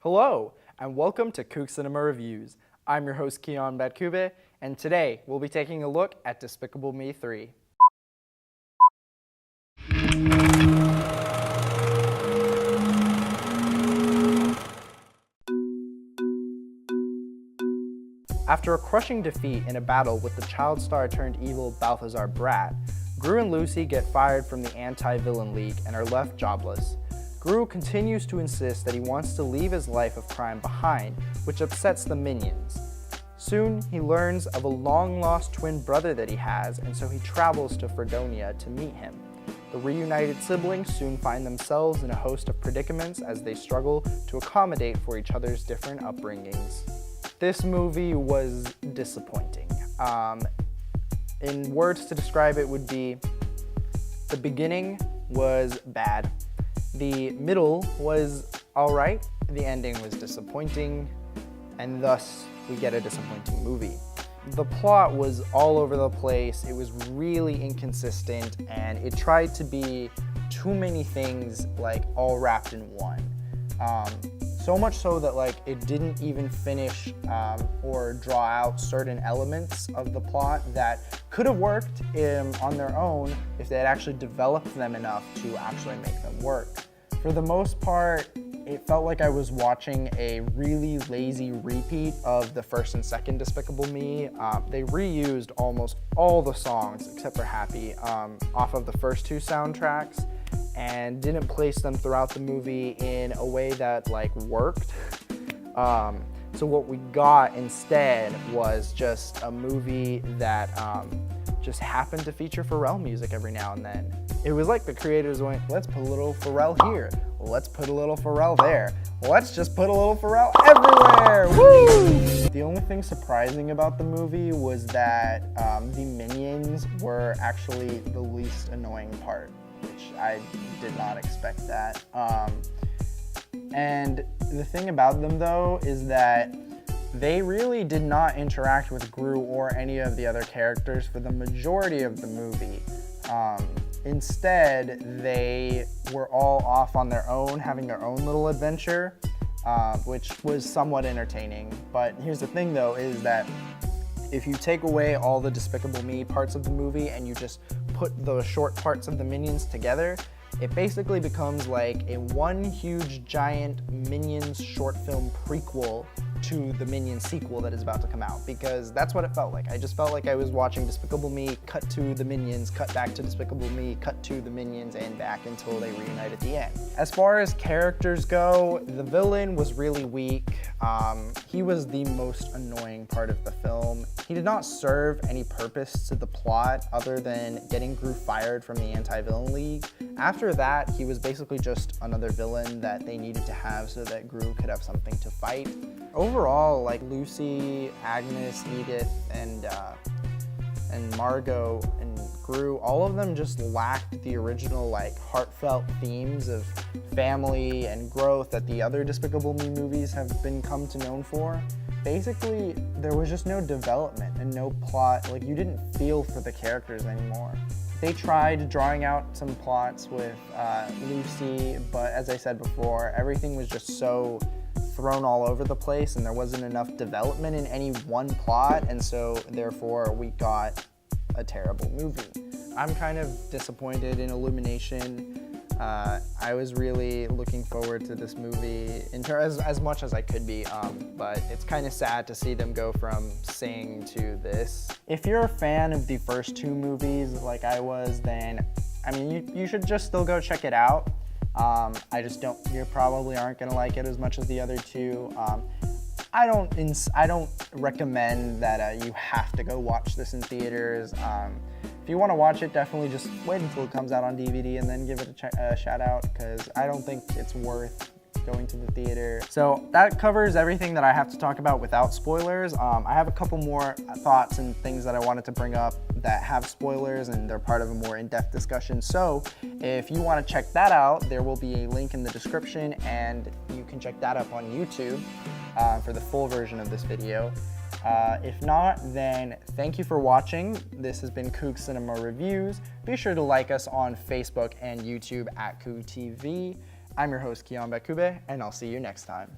Hello, and welcome to Coog Cinema Reviews. I'm your host, Kiyan Badkoubeh, and today we'll be taking a look at Despicable Me 3. After a crushing defeat in a battle with the child star turned evil Balthazar Bratt, Gru and Lucy get fired from the anti-villain league and are left jobless. Gru continues to insist that he wants to leave his life of crime behind, which upsets the minions. Soon, he learns of a long-lost twin brother that he has, and so he travels to Freedonia to meet him. The reunited siblings soon find themselves in a host of predicaments as they struggle to accommodate for each other's different upbringings. This movie was disappointing. In words to describe it would be, the beginning was bad. The middle was alright, the ending was disappointing, and thus we get a disappointing movie. The plot was all over the place, it was really inconsistent, and it tried to be too many things all wrapped in one. So much so that it didn't even finish or draw out certain elements of the plot that could have worked on their own if they had actually developed them enough to actually make them work. For the most part, it felt like I was watching a really lazy repeat of the first and second Despicable Me. They reused almost all the songs except for Happy off of the first two soundtracks, and didn't place them throughout the movie in a way that worked. So what we got instead was just a movie that just happened to feature Pharrell music every now and then. It was like the creators went, let's put a little Pharrell here, let's put a little Pharrell there, let's just put a little Pharrell everywhere, woo! The only thing surprising about the movie was that the minions were actually the least annoying part, which I did not expect that. And the thing about them though is that they really did not interact with Gru or any of the other characters for the majority of the movie. Instead, they were all off on their own, having their own little adventure, which was somewhat entertaining. But here's the thing though, is that if you take away all the Despicable Me parts of the movie and you just put the short parts of the Minions together, it basically becomes like a one huge giant Minions short film prequel to the Minions sequel that is about to come out, because that's what it felt like. I just felt like I was watching Despicable Me, cut to the Minions, cut back to Despicable Me, cut to the Minions, and back until they reunite at the end. As far as characters go, the villain was really weak. He was the most annoying part of the film. He did not serve any purpose to the plot other than getting Gru fired from the Anti-Villain League. After that, he was basically just another villain that they needed to have so that Gru could have something to fight. Overall, Lucy, Agnes, Edith, and Margot and Gru, all of them just lacked the original heartfelt themes of family and growth that the other Despicable Me movies have come to known for. Basically, there was just no development and no plot. You didn't feel for the characters anymore. They tried drawing out some plots with Lucy, but as I said before, everything was just so thrown all over the place and there wasn't enough development in any one plot, and so therefore we got a terrible movie. I'm kind of disappointed in Illumination. I was really looking forward to this movie as much as I could be, but it's kind of sad to see them go from Sing to this. If you're a fan of the first two movies like I was, then I mean you should just still go check it out. You probably aren't gonna like it as much as the other two. I don't recommend that you have to go watch this in theaters. If you want to watch it, definitely just wait until it comes out on DVD and then give it a shout out, because I don't think it's worth going to the theater. So that covers everything that I have to talk about without spoilers. I have a couple more thoughts and things that I wanted to bring up that have spoilers, and they're part of a more in-depth discussion. So if you want to check that out, there will be a link in the description, and you can check that up on YouTube for the full version of this video. If not, then thank you for watching. This has been Coog Cinema Reviews. Be sure to like us on Facebook and YouTube at Coog TV. I'm your host, Kiyan Badkoubeh, and I'll see you next time.